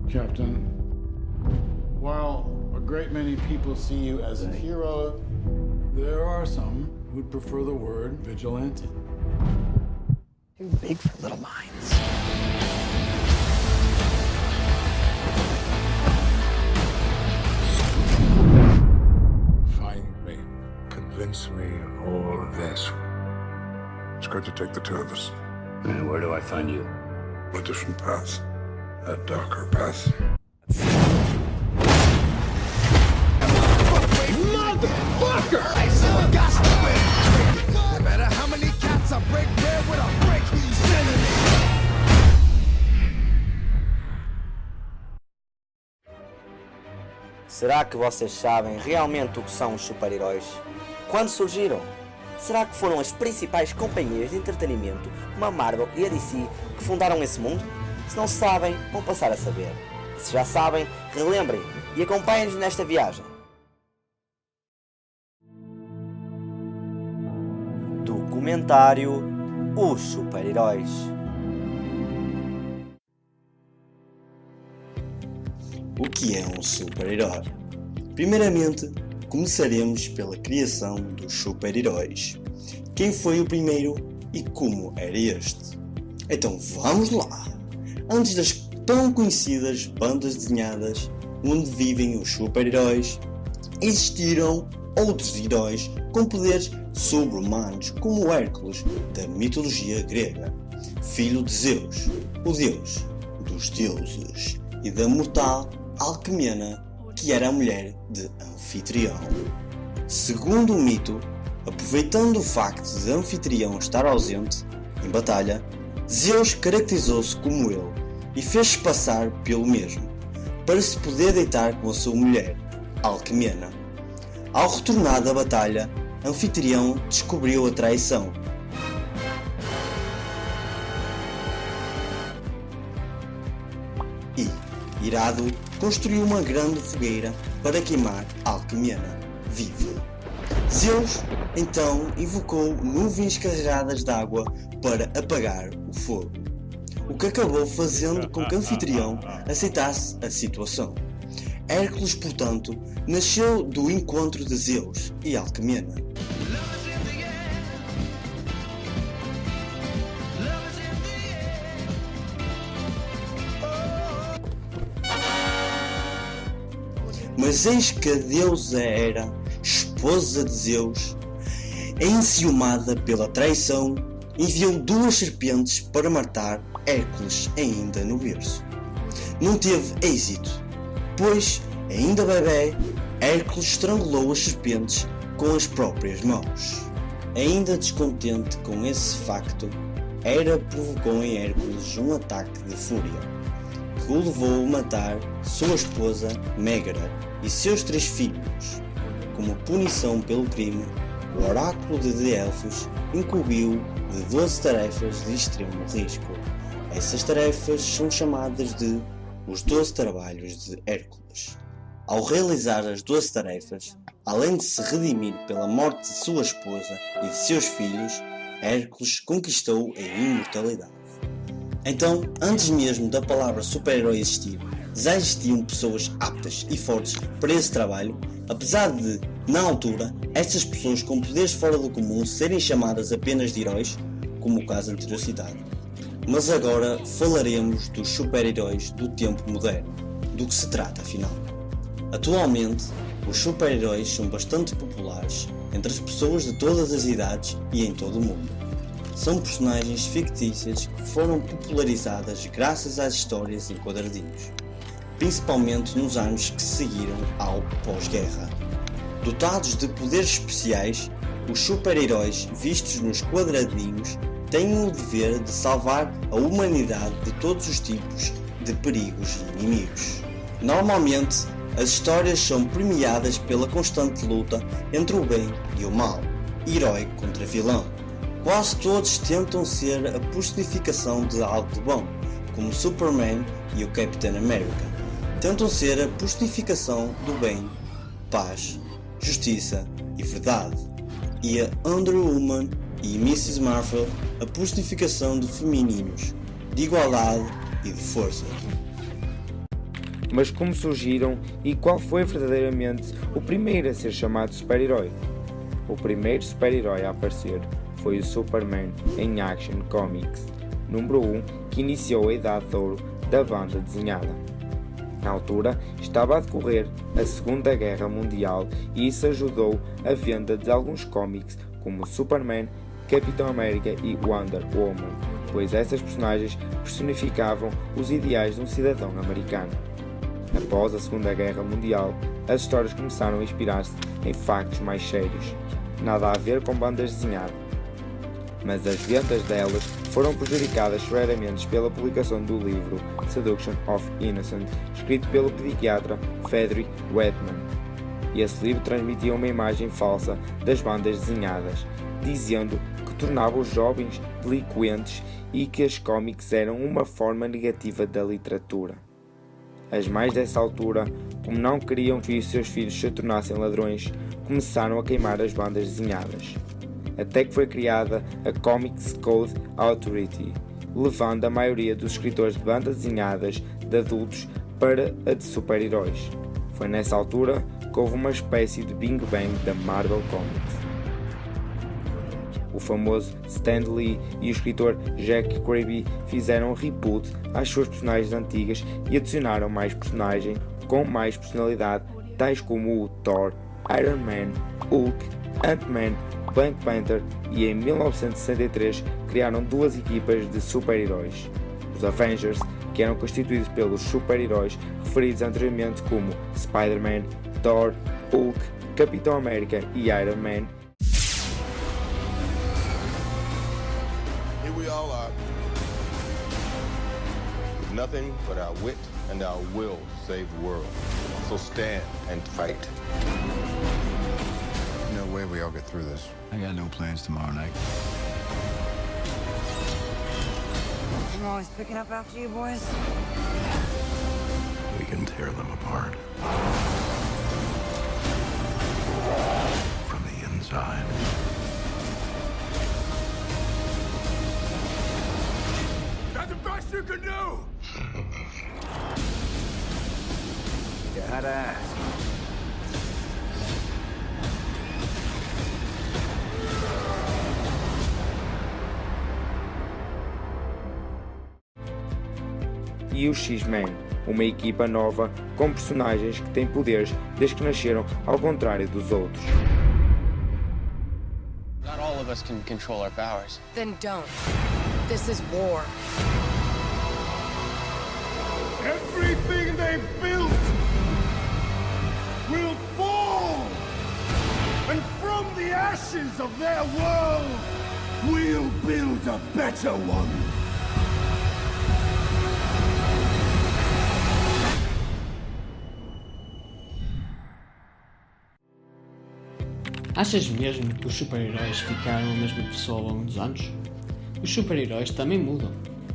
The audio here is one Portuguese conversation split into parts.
Captain, while a great many people see you as a hero, there are some who'd prefer the word vigilante. Too big for little minds. Find me. Convince me of all of this. It's going to take the two of us. And where do I find you? A different path. A darker path. Motherfucker! No matter how many cats I break bread with, I break these enemies. Será que vocês sabem realmente o que são os super-heróis? Quando surgiram? Será que foram as principais companhias de entretenimento, como a Marvel e a DC, que fundaram esse mundo? Se não sabem, vão passar a saber. Se já sabem, relembrem e acompanhem-nos nesta viagem. Documentário Os Super-Heróis. O que é um super-herói? Primeiramente, começaremos pela criação dos super-heróis. Quem foi o primeiro e como era este? Então vamos lá! Antes das tão conhecidas bandas desenhadas onde vivem os super-heróis, existiram outros heróis com poderes sobre-humanos, como Hércules, da mitologia grega, filho de Zeus, o deus dos deuses, e da mortal Alcmena, que era a mulher de Anfitrião. Segundo o mito, aproveitando o facto de Anfitrião estar ausente em batalha, Zeus caracterizou-se como ele e fez-se passar pelo mesmo, para se poder deitar com a sua mulher, Alcmena. Ao retornar da batalha, Anfitrião descobriu a traição. E, irado, construiu uma grande fogueira para queimar Alcmena viva. Zeus, então, invocou nuvens carregadas de água para apagar o fogo, o que acabou fazendo com que Anfitrião aceitasse a situação. Hércules, portanto, nasceu do encontro de Zeus e Alcmena. Mas eis que a deusa Hera, esposa de Zeus, enciumada pela traição, enviou 2 serpentes para matar Hércules ainda no berço. Não teve êxito, pois, ainda bebê, Hércules estrangulou as serpentes com as próprias mãos. Ainda descontente com esse facto, Hera provocou em Hércules um ataque de fúria, que o levou a matar sua esposa Mégara e seus 3 filhos. Como punição pelo crime, o oráculo de Delfos incumbiu de 12 tarefas de extremo risco. Essas tarefas são chamadas de os 12 trabalhos de Hércules. Ao realizar as 12 tarefas, além de se redimir pela morte de sua esposa e de seus filhos, Hércules conquistou a imortalidade. Então, antes mesmo da palavra super-herói existir, já existiam pessoas aptas e fortes para esse trabalho, apesar de, na altura, estas pessoas com poderes fora do comum serem chamadas apenas de heróis, como o caso anterior citado. Mas agora falaremos dos super-heróis do tempo moderno, do que se trata afinal. Atualmente, os super-heróis são bastante populares entre as pessoas de todas as idades e em todo o mundo. São personagens fictícias que foram popularizadas graças às histórias em quadradinhos, principalmente nos anos que seguiram ao pós-guerra. Dotados de poderes especiais, os super-heróis vistos nos quadradinhos têm o dever de salvar a humanidade de todos os tipos de perigos e inimigos. Normalmente, as histórias são premiadas pela constante luta entre o bem e o mal, herói contra vilão. Quase todos tentam ser a personificação de algo de bom, como Superman e o Capitão América. Tentam ser a personificação do bem, paz, justiça e verdade. E a Wonder Woman e Mrs. Marvel a personificação de femininos, de igualdade e de força. Mas como surgiram e qual foi verdadeiramente o primeiro a ser chamado super-herói? O primeiro super-herói a aparecer foi o Superman em Action Comics, número 1, que iniciou a idade de ouro da banda desenhada. Na altura, estava a decorrer a Segunda Guerra Mundial e isso ajudou a venda de alguns cómics como Superman, Capitão América e Wonder Woman, pois essas personagens personificavam os ideais de um cidadão americano. Após a Segunda Guerra Mundial, as histórias começaram a inspirar-se em factos mais sérios, nada a ver com bandas desenhadas, mas as vendas delas foram prejudicadas severamente pela publicação do livro Seduction of Innocence, escrito pelo psiquiatra Frederick Whitman. Esse livro transmitia uma imagem falsa das bandas desenhadas, dizendo que tornava os jovens delinquentes e que as cómics eram uma forma negativa da literatura. As mães dessa altura, como não queriam que os seus filhos se tornassem ladrões, começaram a queimar as bandas desenhadas. Até que foi criada a Comics Code Authority, levando a maioria dos escritores de bandas desenhadas de adultos para a de super-heróis. Foi nessa altura que houve uma espécie de Big Bang da Marvel Comics. O famoso Stan Lee e o escritor Jack Kirby fizeram um reboot às suas personagens antigas e adicionaram mais personagens com mais personalidade, tais como o Thor, Iron Man, Hulk, Ant-Man, Black Panther, e em 1963 criaram duas equipas de super-heróis, os Avengers, que eram constituídos pelos super-heróis referidos anteriormente como Spider-Man, Thor, Hulk, Capitão América e Iron Man. Here we all are, with nothing but our wit and our will to save the world. So stand and fight. No way we all get through this. I got no plans tomorrow night. I'm always picking up after you boys. We can tear them apart. From the inside. That's the best you can do! You had to ask. E os X-Men, uma equipa nova com personagens que têm poderes desde que nasceram, ao contrário dos outros. Not all of us can control our powers. Then don't. This is war. Everything they've built will fall! And from the ashes of their world, we'll build a better one! Achas mesmo que os super-heróis ficaram a mesma pessoa ao longo dos anos? Os super-heróis também mudam.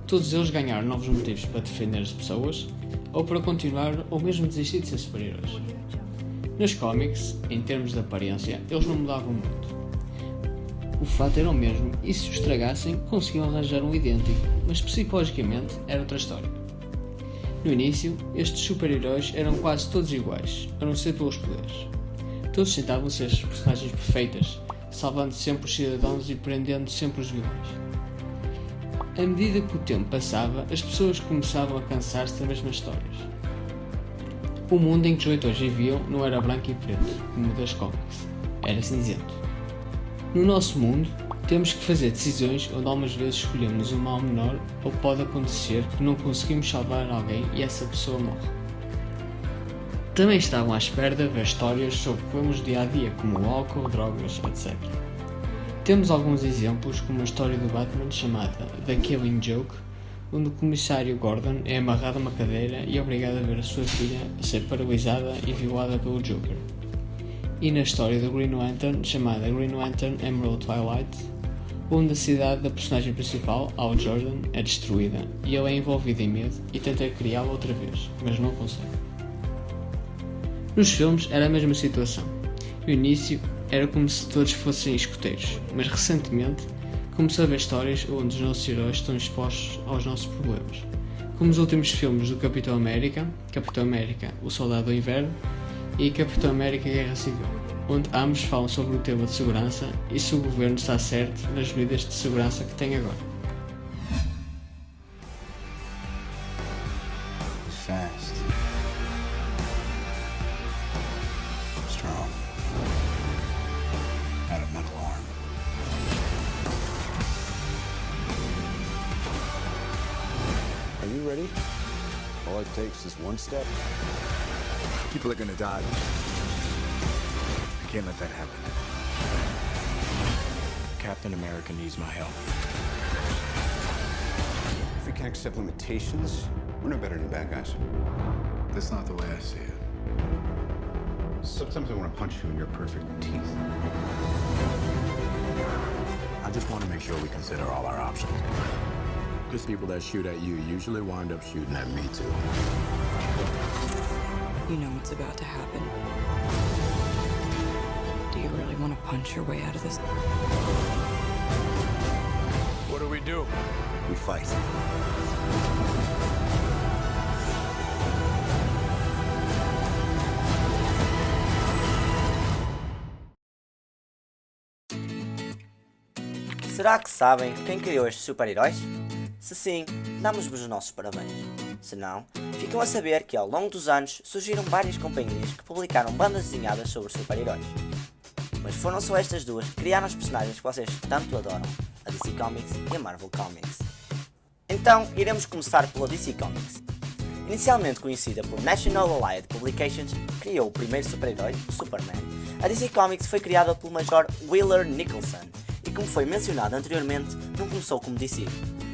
Todos eles ganharam novos motivos para defender as pessoas, ou para continuar ou mesmo desistir de ser super-heróis. Nos cómics, em termos de aparência, eles não mudavam muito. O fato era o mesmo e se os estragassem, conseguiam arranjar um idêntico, mas psicologicamente era outra história. No início, estes super-heróis eram quase todos iguais, a não ser pelos poderes. Todos tentavam ser as personagens perfeitas, salvando sempre os cidadãos e prendendo sempre os vilões. À medida que o tempo passava, as pessoas começavam a cansar-se das mesmas histórias. O mundo em que os leitores viviam não era branco e preto, como o das cómics, era cinzento. No nosso mundo, temos que fazer decisões onde algumas vezes escolhemos um mal menor ou pode acontecer que não conseguimos salvar alguém e essa pessoa morre. Também estavam à espera de ver histórias sobre problemas do dia-a-dia, como o álcool, drogas, etc. Temos alguns exemplos, como a história do Batman chamada The Killing Joke, onde o comissário Gordon é amarrado a uma cadeira e obrigado a ver a sua filha ser paralisada e violada pelo Joker. E na história do Green Lantern, chamada Green Lantern Emerald Twilight, onde a cidade da personagem principal, Hal Jordan, é destruída e ele é envolvido em medo e tenta criá-la outra vez, mas não consegue. Nos filmes era a mesma situação. No início era como se todos fossem escoteiros, mas recentemente começou a ver histórias onde os nossos heróis estão expostos aos nossos problemas, como os últimos filmes do Capitão América, o Soldado do Inverno e Capitão América Guerra Civil, onde ambos falam sobre o tema de segurança e se o governo está certo nas medidas de segurança que tem agora. Fast. Strong. Out of metal arm. Are you ready? All it takes is one step. People are gonna die. I can't let that happen. Captain America needs my help. If we can't accept limitations, we're no better than bad guys. That's not the way I see it. Sometimes I want to punch you in your perfect teeth. I just want to make sure we consider all our options. Because people that shoot at you usually wind up shooting at me too. You know what's about to happen. Do you really want to punch your way out of this? What do? We fight. Será que sabem quem criou estes super-heróis? Se sim, damos-vos os nossos parabéns. Se não, ficam a saber que ao longo dos anos surgiram várias companhias que publicaram bandas desenhadas sobre super-heróis. Mas foram só estas duas que criaram os personagens que vocês tanto adoram, a DC Comics e a Marvel Comics. Então, iremos começar pela DC Comics. Inicialmente conhecida por National Allied Publications, que criou o primeiro super-herói, o Superman, a DC Comics foi criada pelo Major Wheeler Nicholson e, como foi mencionado anteriormente, não começou como DC.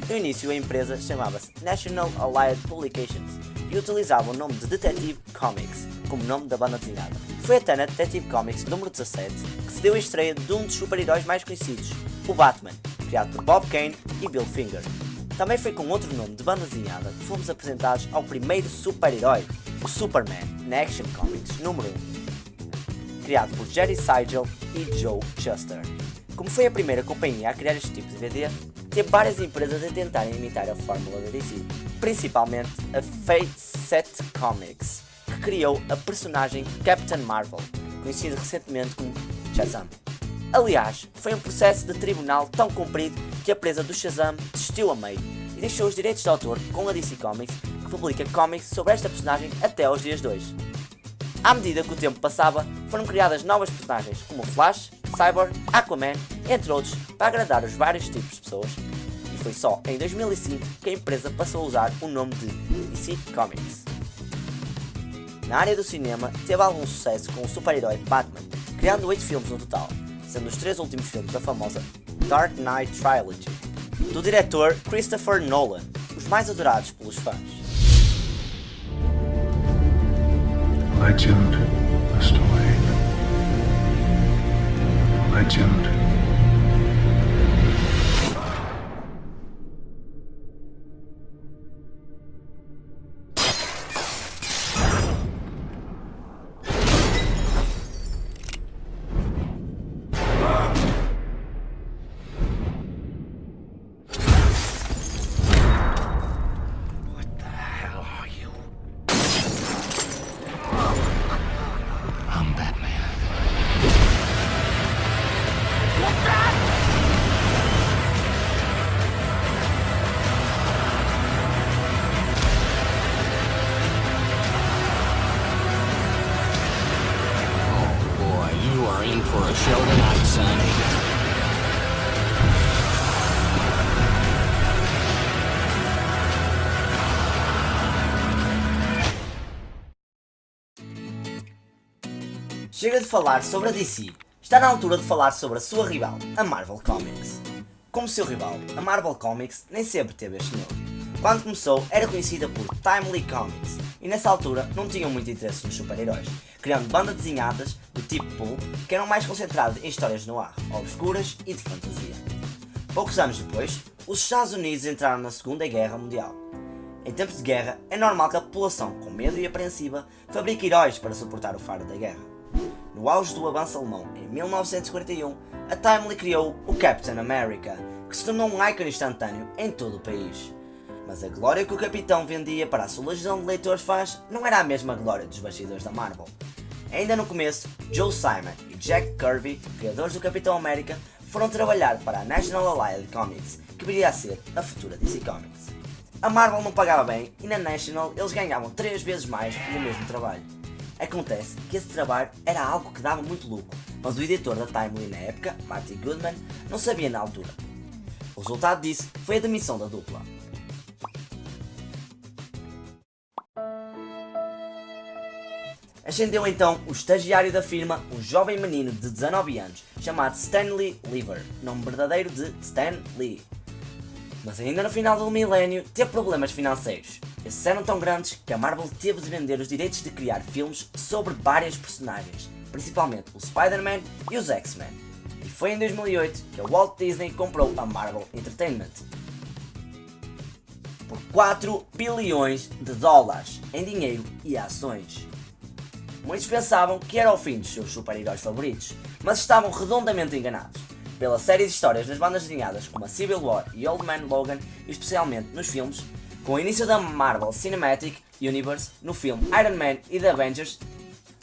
No início a empresa chamava-se National Allied Publications e utilizava o nome de Detective Comics como nome da banda desenhada. Foi até na Detective Comics número 17 que se deu a estreia de um dos super-heróis mais conhecidos, o Batman, criado por Bob Kane e Bill Finger. Também foi com outro nome de banda desenhada que fomos apresentados ao primeiro super-herói, o Superman, na Action Comics número 1, criado por Jerry Siegel e Joe Shuster. Como foi a primeira companhia a criar este tipo de DVD, teve várias empresas a tentarem imitar a fórmula da DC, principalmente a Fate Set Comics, que criou a personagem Captain Marvel, conhecido recentemente como Shazam. Aliás, foi um processo de tribunal tão comprido que a empresa do Shazam desistiu a meio e deixou os direitos de autor com a DC Comics, que publica cómics sobre esta personagem até aos dias de hoje. À medida que o tempo passava, foram criadas novas personagens como Flash, Cyborg, Aquaman, entre outros, para agradar os vários tipos de pessoas, e foi só em 2005 que a empresa passou a usar o nome de DC Comics. Na área do cinema, teve algum sucesso com o super-herói Batman, criando 8 filmes no total, sendo os 3 últimos filmes da famosa Dark Knight Trilogy, do diretor Christopher Nolan, os mais adorados pelos fãs. Legend, Mr. Wayne. Legend. For a show tonight, Sonny. Chega de falar sobre a DC, está na altura de falar sobre a sua rival, a Marvel Comics. Como seu rival, a Marvel Comics nem sempre teve este nome. Quando começou, era conhecida por Timely Comics, e nessa altura não tinham muito interesse nos super-heróis, criando bandas desenhadas do tipo pulp que eram mais concentradas em histórias noir, obscuras e de fantasia. Poucos anos depois, os Estados Unidos entraram na Segunda Guerra Mundial. Em tempos de guerra, é normal que a população, com medo e apreensiva, fabrique heróis para suportar o fardo da guerra. No auge do avanço alemão, em 1941, a Timely criou o Captain America, que se tornou um ícone instantâneo em todo o país. Mas a glória que o Capitão vendia para a sua legião de leitores fãs não era a mesma glória dos bastidores da Marvel. Ainda no começo, Joe Simon e Jack Kirby, criadores do Capitão América, foram trabalhar para a National Allied Comics, que viria a ser a futura DC Comics. A Marvel não pagava bem e na National eles ganhavam 3 vezes mais pelo mesmo trabalho. Acontece que esse trabalho era algo que dava muito lucro, mas o editor da Timely na época, Marty Goodman, não sabia na altura. O resultado disso foi a demissão da dupla. Ascendeu então o estagiário da firma, um jovem menino de 19 anos, chamado Stanley Lever, nome verdadeiro de Stan Lee. Mas ainda no final do milénio teve problemas financeiros. Esses eram tão grandes que a Marvel teve de vender os direitos de criar filmes sobre vários personagens, principalmente o Spider-Man e os X-Men. E foi em 2008 que a Walt Disney comprou a Marvel Entertainment por 4 bilhões de dólares em dinheiro e ações. Muitos pensavam que era o fim dos seus super-heróis favoritos, mas estavam redondamente enganados. Pela série de histórias nas bandas desenhadas como a Civil War e Old Man Logan, e especialmente nos filmes, com o início da Marvel Cinematic Universe no filme Iron Man e The Avengers.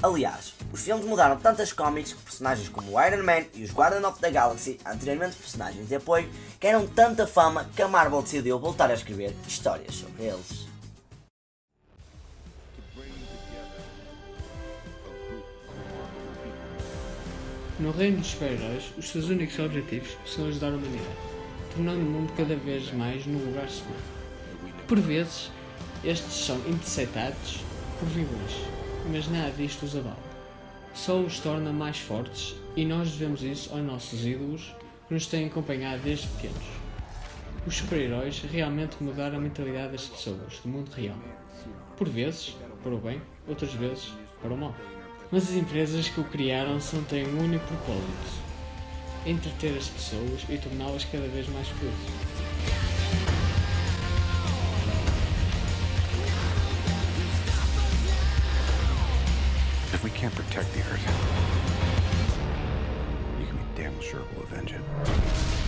Aliás, os filmes mudaram tantas cómics que personagens como o Iron Man e os Guardians of the Galaxy, anteriormente personagens de apoio, ganharam tanta fama que a Marvel decidiu voltar a escrever histórias sobre eles. No reino dos super-heróis, os seus únicos objetivos são ajudar a humanidade, tornando o mundo cada vez mais num lugar seguro. Por vezes, estes são interceptados por vilões, mas nada disto os abala. Só os torna mais fortes e nós devemos isso aos nossos ídolos que nos têm acompanhado desde pequenos. Os super-heróis realmente mudaram a mentalidade das pessoas do mundo real. Por vezes, para o bem, outras vezes, para o mal. Mas as empresas que o criaram só têm um único propósito: entreter as pessoas e torná-las cada vez mais felizes. If we can't protect the Earth, you can be damn sure we'll avenge it.